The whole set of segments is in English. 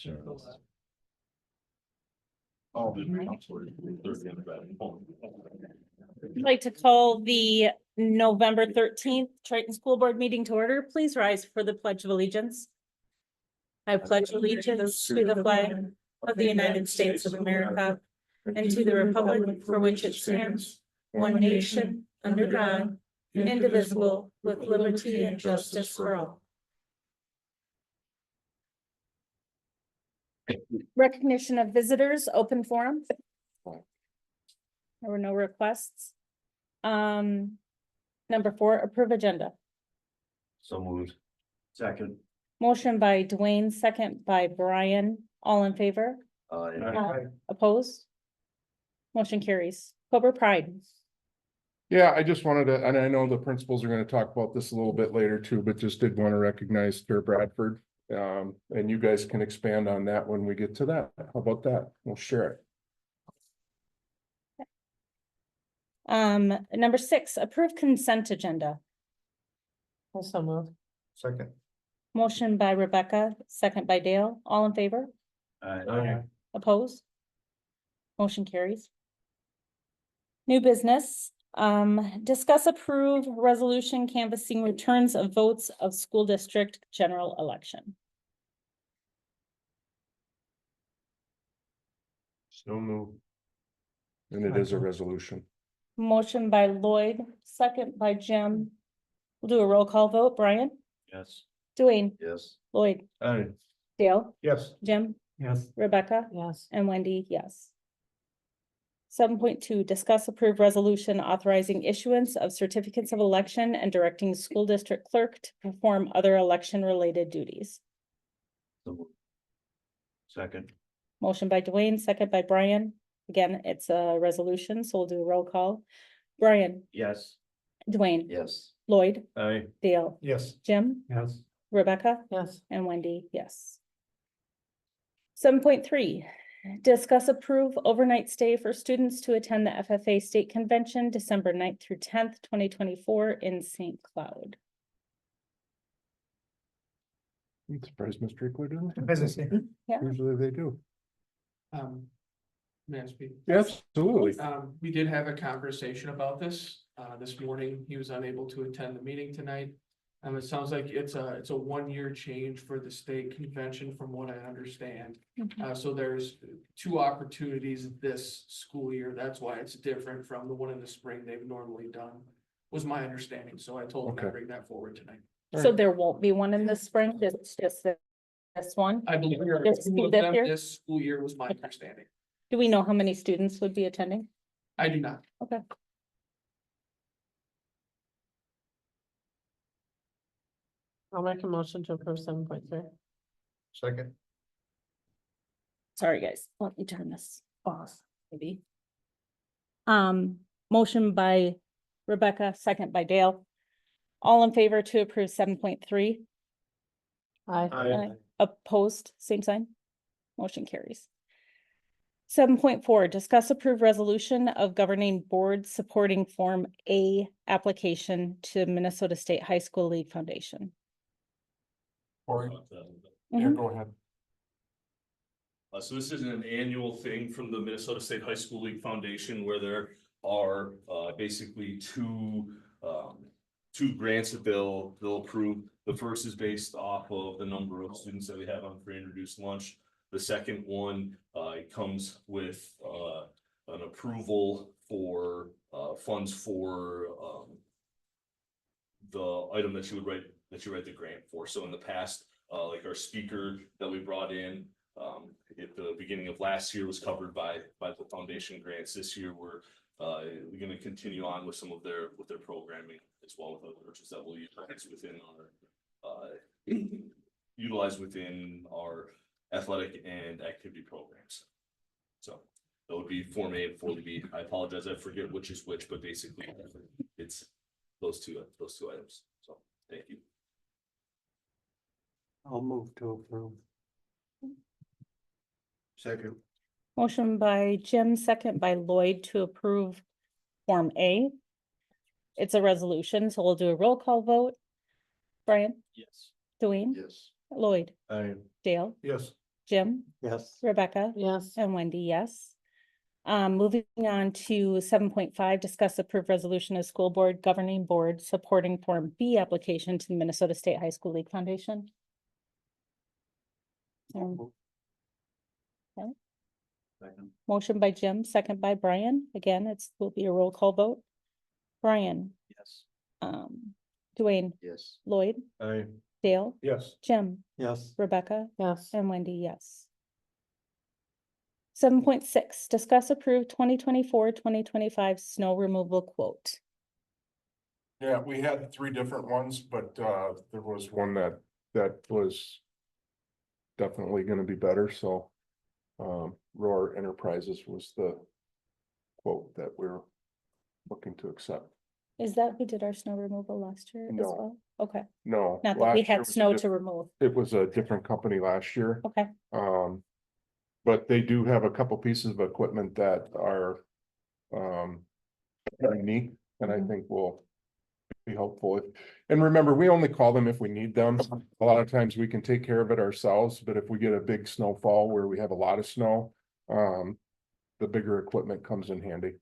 I'd like to call the November 13th Triton School Board meeting to order. Please rise for the Pledge of Allegiance. I pledge allegiance to the flag of the United States of America and to the republic for which it stands, one nation, under God, indivisible, with liberty and justice for all. Recognition of visitors, open forum. There were no requests. Number 4, approve agenda. So moved. Second. Motion by Dwayne, second by Brian. All in favor? Opposed? Motion carries. Cobra Pride. Yeah, I just wanted to, and I know the principals are gonna talk about this a little bit later too, but just did want to recognize Chair Bradford. And you guys can expand on that when we get to that. How about that? We'll share it. Number 6, approve consent agenda. Also moved. Second. Motion by Rebecca, second by Dale. All in favor? Opposed? Motion carries. New business, discuss approve resolution canvassing returns of votes of school district general election. So moved. And it is a resolution. Motion by Lloyd, second by Jim. We'll do a roll call vote. Brian, Yes. Dwayne, Yes. Lloyd, Aye. Dale, Yes. Jim, Yes. Rebecca, Yes. and Wendy, yes. 7.2, discuss approve resolution authorizing issuance of certificates of election and directing school district clerk to perform other election related duties. Second. Motion by Dwayne, second by Brian. Again, it's a resolution, so we'll do a roll call. Brian, Yes. Dwayne, Yes. Lloyd, Aye. Dale, Yes. Jim, Yes. Rebecca, Yes. and Wendy, yes. 7.3, discuss approve overnight stay for students to attend the FFA State Convention, December 9th through 10th, 2024 in St. Cloud. I'm surprised Mr. Eckler didn't. As I say. Yeah. Usually they do. May I speak? Absolutely. We did have a conversation about this, this morning. He was unable to attend the meeting tonight. It sounds like it's a 1-year change for the state convention from what I understand. So there's 2 opportunities this school year. That's why it's different from the one in the spring they've normally done, was my understanding. So I told him Okay. I'd bring that forward tonight. So there won't be one in the spring, it's just this one? I believe This school this year? this school year was my understanding. Do we know how many students would be attending? I do not. Okay. I'll make a motion to approve 7.3. Second. Sorry, guys, let me turn this off, maybe. Motion by Rebecca, second by Dale. All in favor to approve 7.3? Aye. Opposed, same sign. Motion carries. 7.4, discuss approve resolution of governing board supporting Form A application to Minnesota State High School League Foundation. Or, yeah, Mhm. go ahead. So this is an annual thing from the Minnesota State High School League Foundation where there are basically two grants that they'll approve. The first is based off of the number of students that we have on free and reduced lunch. The second one it comes with an approval for funds for the item that you write the grant for. So in the past, like our speaker that we brought in at the beginning of last year was covered by the foundation grants. This year we're going to continue on with some of their programming as well with other churches that will utilize within our athletic and activity programs. So that would be Form A and Form B. I apologize, I forget which is which, but basically it's those two items. So thank you. I'll move to approve. Second. Motion by Jim, second by Lloyd to approve Form A. It's a resolution, so we'll do a roll call vote. Brian, Yes. Dwayne, Yes. Lloyd, Aye. Dale, Yes. Jim, Yes. Rebecca, Yes. and Wendy, yes. Moving on to 7.5, discuss approved resolution of school board governing board supporting Form B application to the Minnesota State High School League Foundation. Second. Motion by Jim, second by Brian. Again, will be a roll call vote. Brian, Yes. Dwayne, Yes. Lloyd, Aye. Dale, Yes. Jim, Yes. Rebecca, Yes. and Wendy, yes. 7.6, discuss approved 2024-2025 snow removal quote. Yeah, we had three different ones, but there was one that was definitely gonna be better, so Roar Enterprises was the quote that we're looking to accept. Is that who did our snow removal last year as No. well? Okay, No. not that we last year had was a snow diff- to remove. It was a different company last year. Okay, But they do have a couple pieces of equipment that are unique, and I Mhm. think will be helpful. And remember, we only call them if we need them. A lot of times we can take care of it ourselves, but if we get a big snowfall where we have a lot of snow, the bigger equipment comes in handy.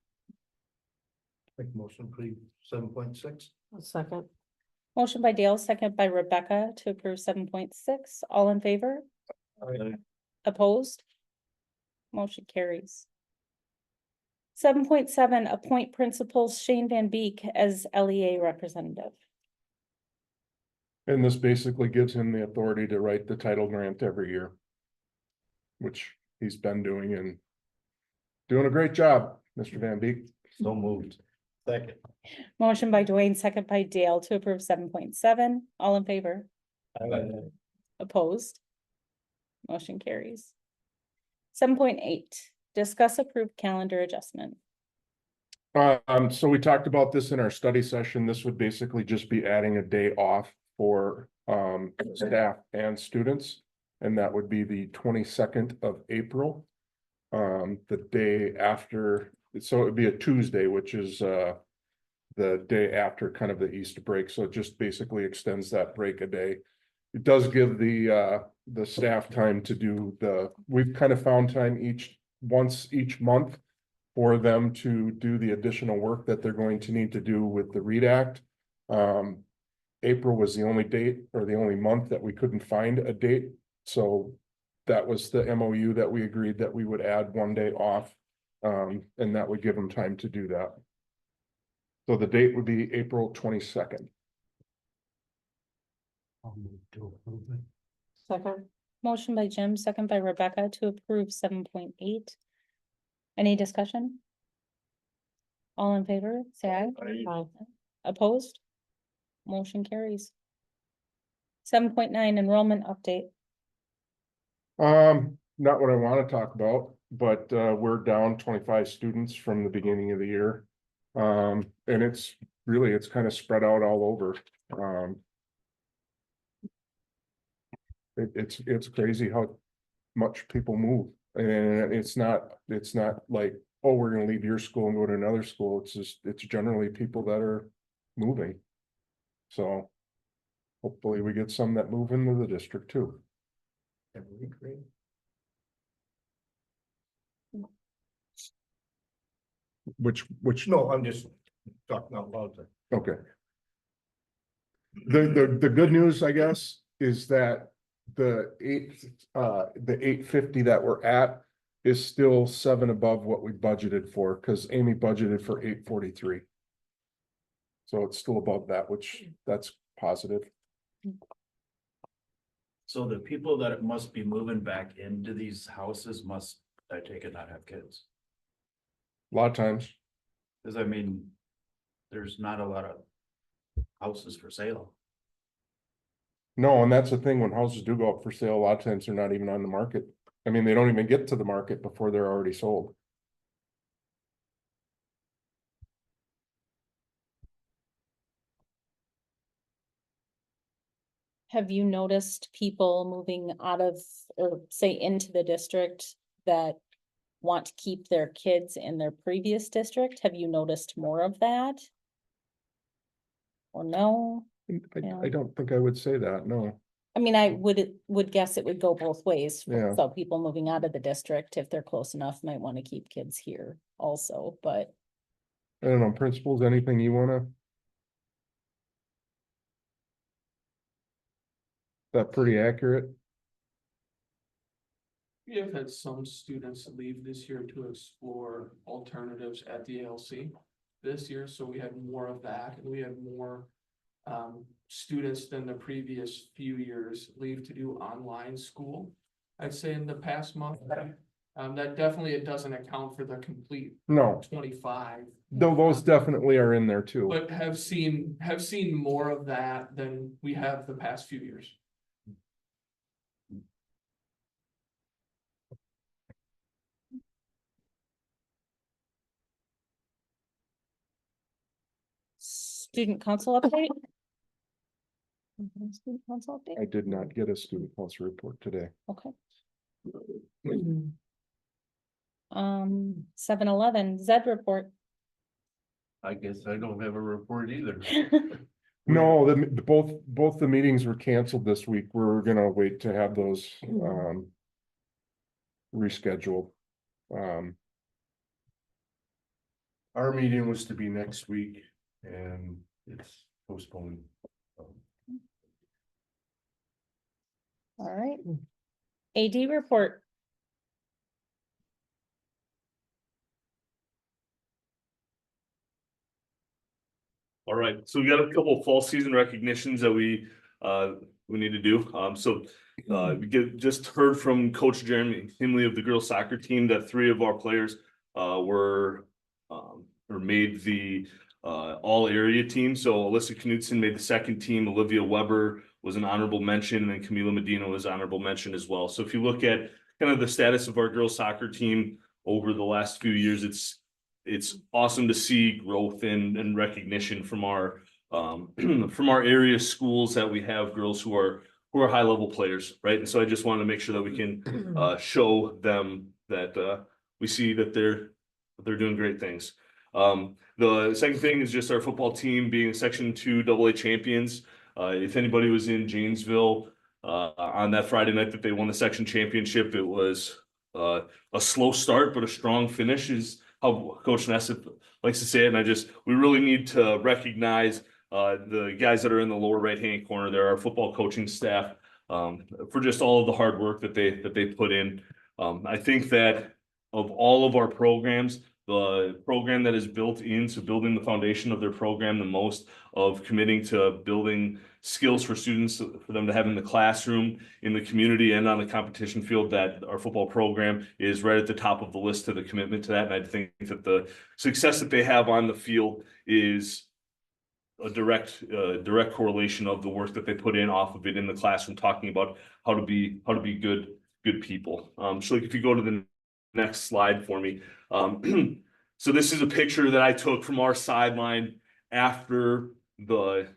Make motion, please, 7.6. Second. motion by Dale, second by Rebecca to approve 7.6. All in favor? Opposed? Motion carries. 7.7, appoint principal Shane Van Beek as LEA representative. And this basically gives him the authority to write the title grant every year. Which he's been doing and doing a great job, Mr. Van Beek. So moved. Second. Motion by Dwayne, second by Dale to approve 7.7. All in favor? Opposed? Motion carries. 7.8, discuss approved calendar adjustment. So we talked about this in our study session. This would basically just be adding a day off for staff and students. And that would be the 22nd of April. The day after, so it would be a Tuesday, which is the day after kind of the Easter break. So it just basically extends that break a day. It does give the staff time to do we've kind of found time once each month for them to do the additional work that they're going to need to do with the READ Act. April was the only date or the only month that we couldn't find a date. So that was the MOU that we agreed that we would add one day off. And that would give them time to do that. So the date would be April 22nd. I'll move to approve it. Second. Motion by Jim, second by Rebecca to approve 7.8. Any discussion? All in favor, say aye. Aye. Opposed? Motion carries. 7.9, enrollment update. Not what I want to talk about, but we're down 25 students from the beginning of the year. And it's kind of spread out all over. It's crazy how much people move. And it's not like, oh, we're gonna leave your school and go to another school. It's generally people that are moving. So hopefully we get some that move into the district too. Every grade. Which, No, I'm just talking out loud there. okay. The good news, I guess, is that the 850 that we're at is still 7 above what we budgeted for, because Amy budgeted for 843. So it's still above that, which that's positive. So the people that must be moving back into these houses must, I take it, not have kids. A lot of times, Cause I mean, there's not a lot of houses for sale. no, and that's the thing, when houses do go up for sale, a lot of times they're not even on the market. I mean, they don't even get to the market before they're already sold. Have you noticed people moving out of, or say into the district that want to keep their kids in their previous district? Have you noticed more of that? Or no? Yeah. I don't think I would say that, no. I mean, I would guess it would go both ways. Yeah. So people moving out of the district, if they're close enough, might want to keep kids here also, but. I don't know, principals, anything you wanna? That pretty accurate? We have had some students leave this year to explore alternatives at the ALC this year, so we had more of that, and we had more. Students than the previous few years leave to do online school. I'd say in the past month, that definitely, it doesn't account for the complete No, 25. though those definitely are in there too. But have seen more of that than we have the past few years. Student council update? Student council update? I did not get a student council report today. Okay. 7-Eleven, Zed report. I guess I don't have a report either. No, both the meetings were canceled this week. We're gonna wait to have those, rescheduled. Our meeting was to be next week and it's postponed. All right. AD report. All right, so we got a couple of fall season recognitions that we need to do. Just heard from Coach Jeremy Himley of the girls soccer team that 3 of our players were or made the all area team. So Alyssa Knudsen made the 2nd team, Olivia Weber was an honorable mention, and then Camila Medina was honorable mention as well. So if you look at kind of the status of our girls soccer team over the last few years, it's awesome to see growth and recognition from our from our area schools that we have girls who are high level players, right? And so I just wanted to make sure that we can show them that we see that they're doing great things. The second thing is just our football team being Section 2 AA champions. If anybody was in Janesville on that Friday night that they won the section championship, it was a slow start but a strong finish is how Coach Nessip likes to say it. And we really need to recognize the guys that are in the lower right-hand corner there, our football coaching staff, for just all of the hard work that they put in. I think that of all of our programs, the program that is built into building the foundation of their program the most, of committing to building skills for students for them to have in the classroom, in the community, and on the competition field, that our football program is right at the top of the list to the commitment to that. And I think that the success that they have on the field is a direct correlation of the work that they put in off of it in the classroom, talking about how to be good people. So if you go to the next slide for me. So this is a picture that I took from our sideline after the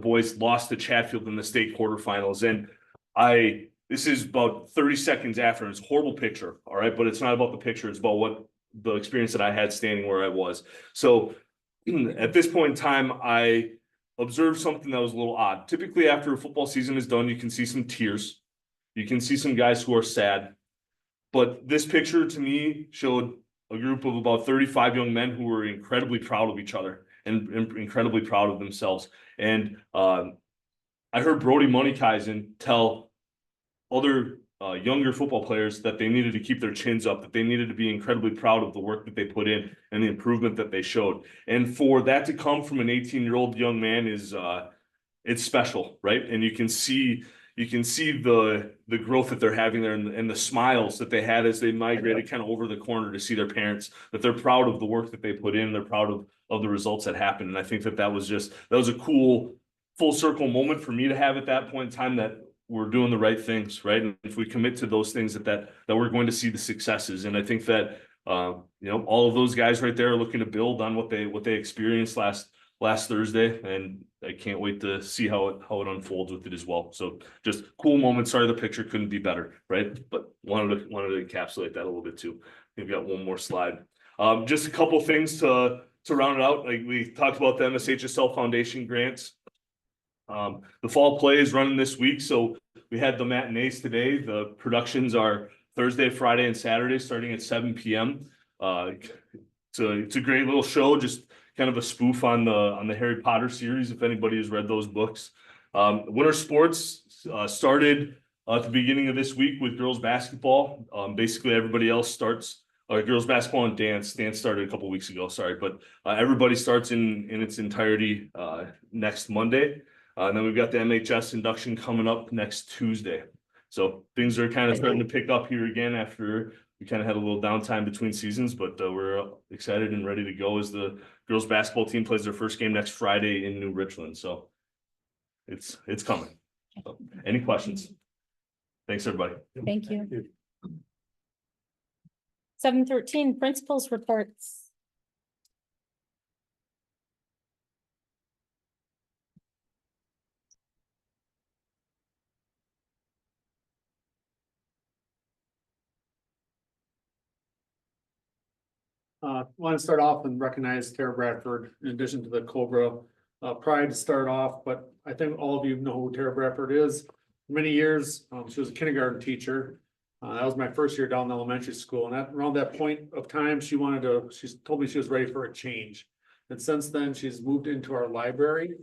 boys lost to Chatfield in the state quarterfinals. And this is about 30 seconds after. It's a horrible picture. All right. But it's not about the picture. It's about what the experience that I had standing where I was. So at this point in time, I observed something that was a little odd. Typically after a football season is done, you can see some tears. You can see some guys who are sad. But this picture to me showed a group of about 35 young men who were incredibly proud of each other and incredibly proud of themselves. And I heard Brody Moneykaisen tell other younger football players that they needed to keep their chins up, that they needed to be incredibly proud of the work that they put in and the improvement that they showed. And for that to come from an 18-year-old young man is it's special, right? And you can see the growth that they're having there and the smiles that they had as they migrated kind of over the corner to see their parents, that they're proud of the work that they put in. They're proud of the results that happened. And I think that was a cool full circle moment for me to have at that point in time, that we're doing the right things, right? And if we commit to those things, that we're going to see the successes. And I think that, all of those guys right there are looking to build on what they experienced last Thursday, and I can't wait to see how it unfolds with it as well. So just cool moment. Sorry, the picture couldn't be better, right? But wanted to encapsulate that a little bit too. We've got one more slide. Just a couple things to round it out. Like we talked about the MSHSL Foundation grants. The fall play is running this week, so we had the matinees today. The productions are Thursday, Friday, and Saturday, starting at 7 p.m. It's a great little show, just kind of a spoof on the Harry Potter series, if anybody has read those books. Winter sports started at the beginning of this week with girls basketball. Basically, everybody else starts. Girls basketball and dance. Dance started a couple weeks ago, sorry, but everybody starts in its entirety next Monday. And then we've got the MHS induction coming up next Tuesday. So things are kind of starting to pick up here again after we kind of had a little downtime between seasons, but we're excited and ready to go as the girls basketball team plays their first game next Friday in New Richland. So it's coming. So, any questions? Thanks, everybody. Thank you. 7:13, principals reports. Want to start off and recognize Tara Bradford in addition to the Cobra Pride to start off, but I think all of you know who Tara Bradford is. For many years, she was a kindergarten teacher. That was my first year down in elementary school, and around that point of time, she told me she was ready for a change. And since then, she's moved into our library.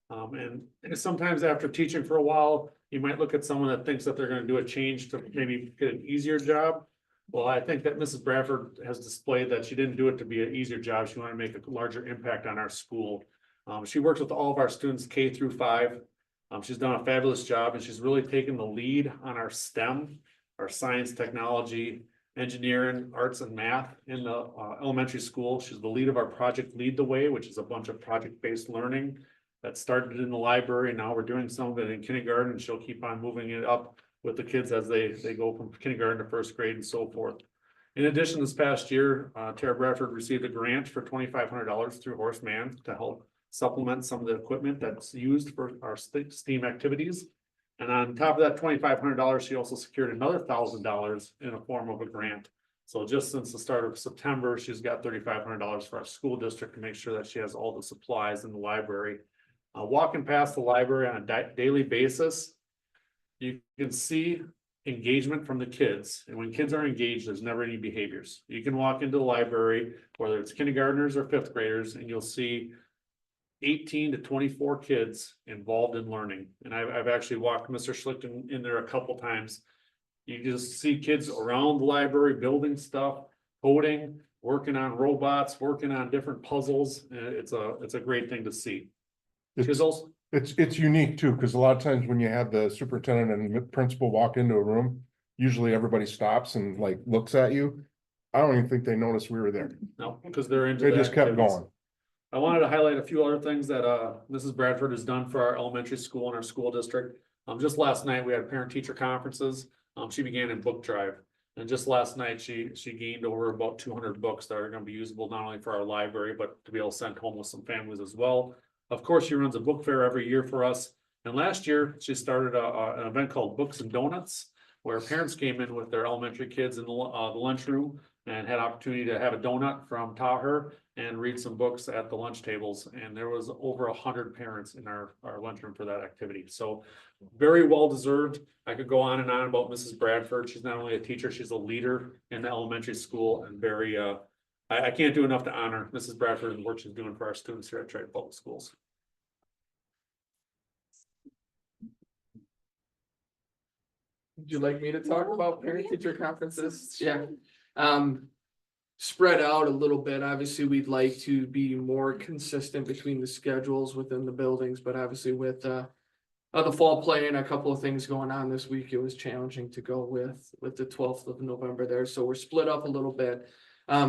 And sometimes after teaching for a while, you might look at someone that thinks that they're going to do a change to maybe get an easier job. Well, I think that Mrs. Bradford has displayed that she didn't do it to be an easier job. She wanted to make a larger impact on our school. She works with all of our students K through 5. She's done a fabulous job, and she's really taken the lead on our STEM, our science, technology, engineering, arts, and math in the elementary school. She's the lead of our Project Lead the Way, which is a bunch of project-based learning that started in the library. And now we're doing some of it in kindergarten, and she'll keep on moving it up with the kids as they go from kindergarten to first grade and so forth. In addition, this past year, Tara Bradford received a grant for $2,500 through Horace Mann to help supplement some of the equipment that's used for our STEAM activities. And on top of that $2,500, she also secured another $1,000 in a form of a grant. So just since the start of September, she's got $3,500 for our school district to make sure that she has all the supplies in the library. Walking past the library on a daily basis, you can see engagement from the kids. And when kids are engaged, there's never any behaviors. You can walk into the library, whether it's kindergartners or 5th graders, and you'll see 18 to 24 kids involved in learning. And I've actually walked Mr. Schlichten in there a couple times. You just see kids around the library building stuff, coding, working on robots, working on different puzzles. It's a great thing to see. It's unique too, because a lot of times when you have the superintendent and principal walk into a room, usually everybody stops and like looks at you. I don't even think they noticed we were there. No, because they're into They the just kept activities. going. I wanted to highlight a few other things that Mrs. Bradford has done for our elementary school and our school district. Just last night, we had parent-teacher conferences. She began in book drive. And just last night, she gained over about 200 books that are going to be usable not only for our library, but to be able to send home with some families as well. Of course, she runs a book fair every year for us. And last year, she started an event called Books and Donuts, where parents came in with their elementary kids in the lunchroom and had opportunity to have a donut from Taher and read some books at the lunch tables. And there was over 100 parents in our lunchroom for that activity. So very well deserved. I could go on and on about Mrs. Bradford. She's not only a teacher, she's a leader in the elementary school, and very, I can't do enough to honor Mrs. Bradford and the work she's doing for our students here at Triton Public Schools. Would you like me to talk about parent-teacher conferences? Yeah. Spread out a little bit. Obviously, we'd like to be more consistent between the schedules within the buildings, but obviously with the fall play and a couple of things going on this week, it was challenging to go with the 12th of November there. So we're split up a little bit.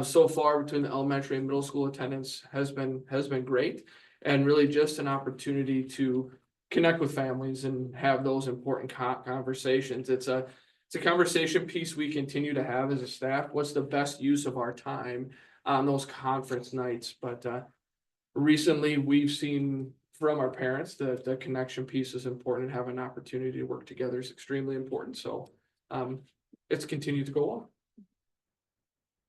So far between the elementary and middle school attendance has been great, and really just an opportunity to connect with families and have those important conversations. It's a conversation piece we continue to have as a staff. What's the best use of our time on those conference nights? But recently we've seen from our parents that the connection piece is important, and having an opportunity to work together is extremely important. So it's continued to go on.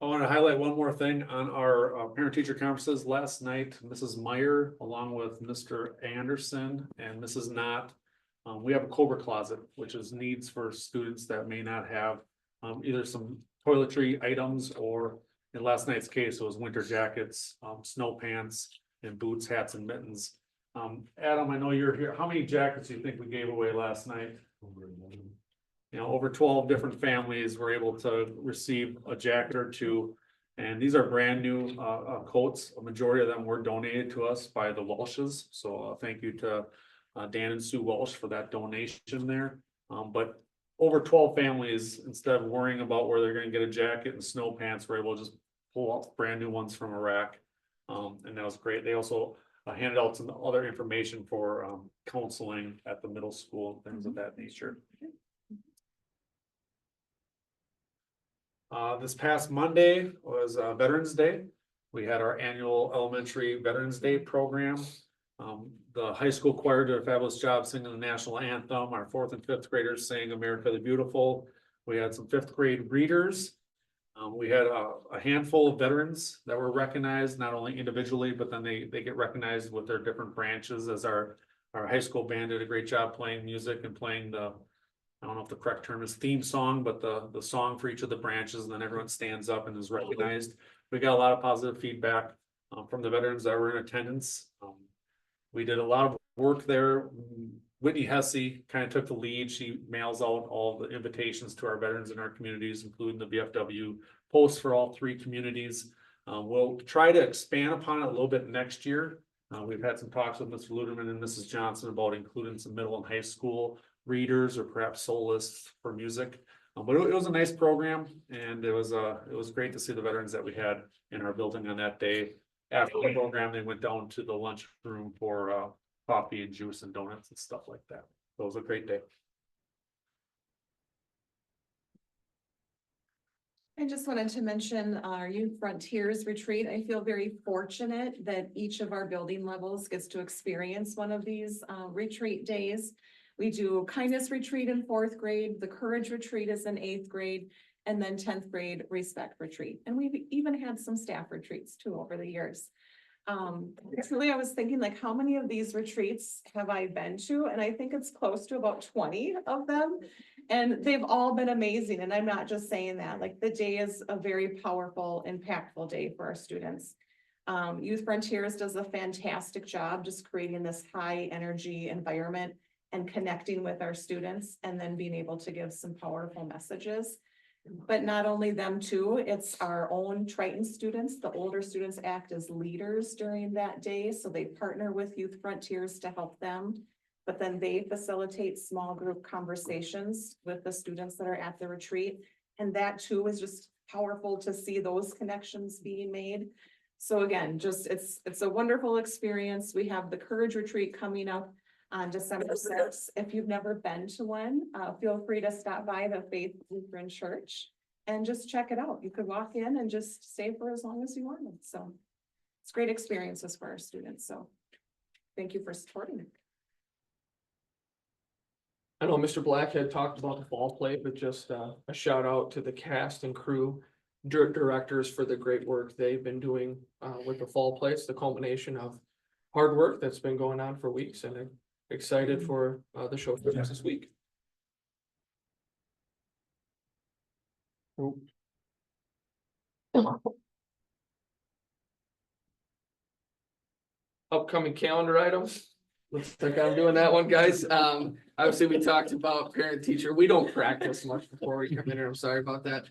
I want to highlight one more thing on our parent-teacher conferences. Last night, Mrs. Meyer, along with Mr. Anderson and Mrs. Knott. We have a Cobra closet, which is needs for students that may not have either some toiletry items or in last night's case, it was winter jackets, snow pants, and boots, hats, and mittens. Adam, I know you're here. How many jackets do you think we gave away last night? You know, over 12 different families were able to receive a jacket or two. And these are brand new coats. A majority of them were donated to us by the Walshes. So thank you to Dan and Sue Walsh for that donation there. But over 12 families, instead of worrying about where they're gonna get a jacket and snow pants, were able to just pull out brand new ones from a rack. And that was great. They also handed out some other information for counseling at the middle school, and things of that nature. This past Monday was Veterans Day. We had our annual elementary Veterans Day program. The high school choir did a fabulous job singing the national anthem. Our 4th and 5th graders sang America the Beautiful. We had some 5th grade readers. We had a handful of veterans that were recognized, not only individually, but then they get recognized with their different branches, as our high school band did a great job playing music and playing the, I don't know if the correct term is theme song, but the song for each of the branches, and then everyone stands up and is recognized. We got a lot of positive feedback from the veterans that were in attendance. We did a lot of work there. Whitney Hesse kind of took the lead. She mails out all the invitations to our veterans in our communities, including the VFW posts for all 3 communities. We'll try to expand upon it a little bit next year. We've had some talks with Mr. Luderman and Mrs. Johnson about including some middle and high school readers or perhaps soloists for music. But it was a nice program, and it was great to see the veterans that we had in our building on that day. After the program, they went down to the lunchroom for coffee and juice and donuts and stuff like that. So it was a great day. I just wanted to mention our Youth Frontiers retreat. I feel very fortunate that each of our building levels gets to experience one of these retreat days. We do kindness retreat in 4th grade, the courage retreat is in 8th grade, and then 10th grade respect retreat. And we've even had some staff retreats too over the years. Truly, I was thinking, like, how many of these retreats have I been to? And I think it's close to about 20 of them. And they've all been amazing. And I'm not just saying that, like, the day is a very powerful, impactful day for our students. Youth Frontiers does a fantastic job just creating this high energy environment and connecting with our students, and then being able to give some powerful messages. But not only them too, it's our own Triton students. The older students act as leaders during that day, so they partner with Youth Frontiers to help them. But then they facilitate small group conversations with the students that are at the retreat. And that too is just powerful to see those connections being made. So again, just it's a wonderful experience. We have the Courage Retreat coming up on December 6th. If you've never been to one, feel free to stop by the Faith Lutheran Church and just check it out. You could walk in and just stay for as long as you wanted. So it's great experiences for our students. So thank you for supporting it. I know Mr. Black had talked about the fall play, but just a shout out to the cast and crew directors for the great work they've been doing with the fall play. It's the culmination of hard work that's been going on for weeks, and I'm excited for the show for this week. Upcoming calendar items. Looks like I'm doing that one, guys. Obviously, we talked about parent teacher. We don't practice much before we come in here. I'm sorry about that.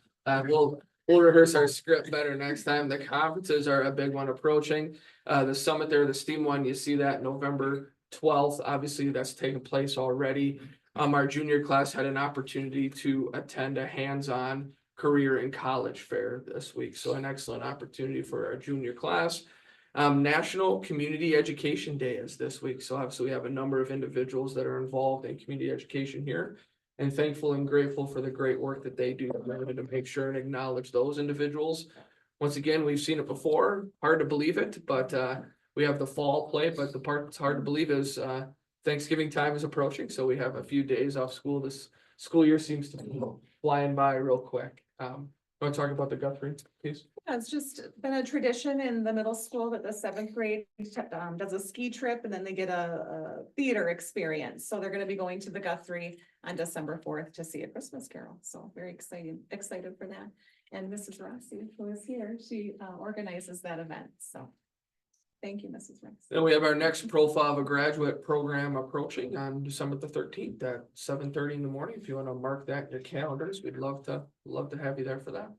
We'll rehearse our script better next time. The conferences are a big one approaching. The summit there, the STEAM one, you see that November 12th. Obviously, that's taken place already. Our junior class had an opportunity to attend a hands-on career and college fair this week. So an excellent opportunity for our junior class. National Community Education Day is this week. So obviously we have a number of individuals that are involved in community education here, and thankful and grateful for the great work that they do to make sure and acknowledge those individuals. Once again, we've seen it before, hard to believe it, but we have the fall play, but the part that's hard to believe is Thanksgiving time is approaching. So we have a few days off school. This school year seems to be flying by real quick. Want to talk about the Guthrie piece? Yeah, it's just been a tradition in the middle school that the seventh grade does a ski trip and then they get a theater experience. So they're gonna be going to the Guthrie on December 4th to see A Christmas Carol. So very excited for that. And Mrs. Rossi, who is here, she organizes that event. So thank you, Mrs. Rossi. Then we have our next profile of a graduate program approaching on December the 13th at 7:30 in the morning. If you want to mark that in your calendars, we'd love to have you there for that.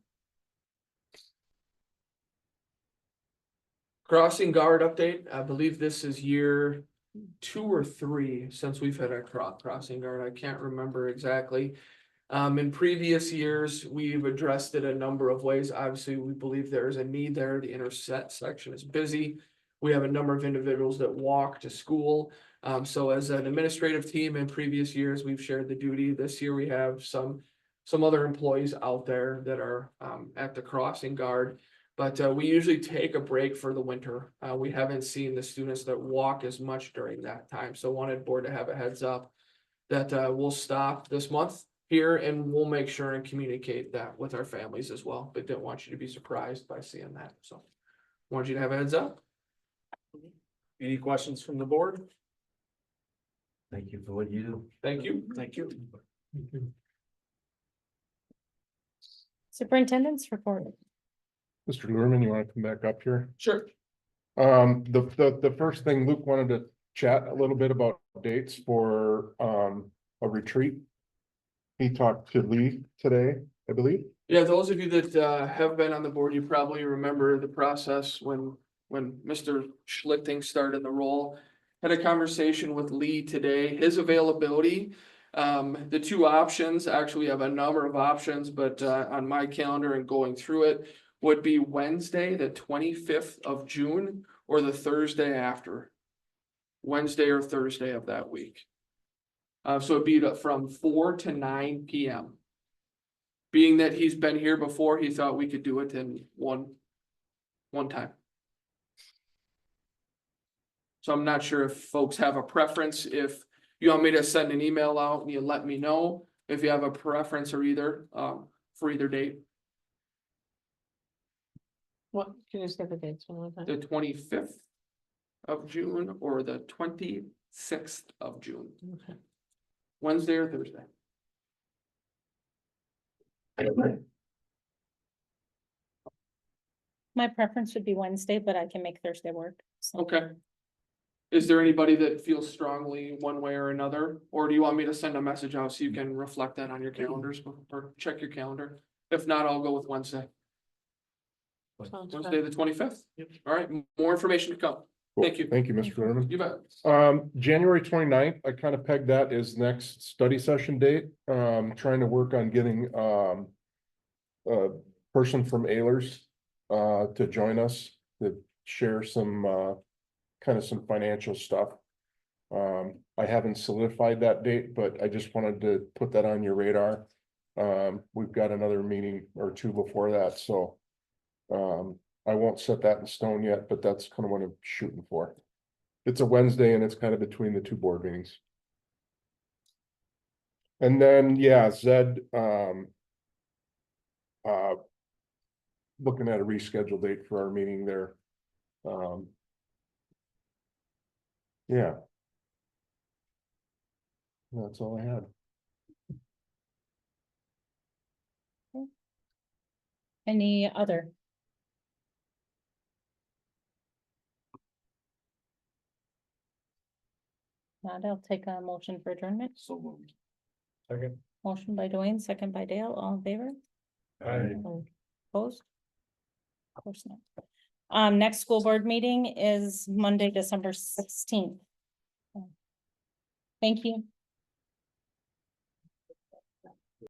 Crossing Guard update. I believe this is year 2 or 3 since we've had a crossing guard. I can't remember exactly. In previous years, we've addressed it a number of ways. Obviously, we believe there is a need there. The intersection is busy. We have a number of individuals that walk to school. So as an administrative team in previous years, we've shared the duty. This year, we have some other employees out there that are at the crossing guard. But we usually take a break for the winter. We haven't seen the students that walk as much during that time. So wanted board to have a heads up that we'll stop this month here and we'll make sure and communicate that with our families as well. But didn't want you to be surprised by seeing that. So wanted you to have a heads up. Any questions from the board? Thank you for what you do. Thank you. Thank you. Superintendent's report. Mr. Luhrmann, you want to come back up here? Sure. The first thing, Luke wanted to chat a little bit about dates for, a retreat. He talked to Lee today, I believe. Yeah, those of you that have been on the board, you probably remember the process when Mr. Schlichting started the role. Had a conversation with Lee today, his availability. The two options, actually we have a number of options, but on my calendar and going through it would be Wednesday, the 25th of June, or the Thursday after. Wednesday or Thursday of that week. So it'd be from 4 to 9 PM. Being that he's been here before, he thought we could do it in one time. So I'm not sure if folks have a preference. If you want me to send an email out and you let me know if you have a preference or either, for either date, What, can you say the dates one more time? the 25th of June or the 26th of June, Okay. Wednesday or Thursday. My preference would be Wednesday, but I can make Thursday work. So Okay. Is there anybody that feels strongly one way or another, or do you want me to send a message out so you can reflect that on your calendars or check your calendar? If not, I'll go with Wednesday, Sounds Wednesday, good. the 25th. All right, more information to come. Thank you. Thank you, Mr. Luhrmann. You bet. January 29th, I kind of pegged that as next study session date. Trying to work on getting, a person from Ehlers, to join us, to share some, kind of some financial stuff. I haven't solidified that date, but I just wanted to put that on your radar. We've got another meeting or two before that, so, I won't set that in stone yet, but that's kind of what I'm shooting for. It's a Wednesday and it's kind of between the two board meetings. And then, yeah, Zed, looking at a rescheduled date for our meeting there. Yeah. That's all I had. any other? Not, I'll take a motion for adjournment. So moved. Second. Motion by Dwayne, second by Dale, all in favor? Opposed? Of course not. Next school board meeting is Monday, December 16th. Thank you.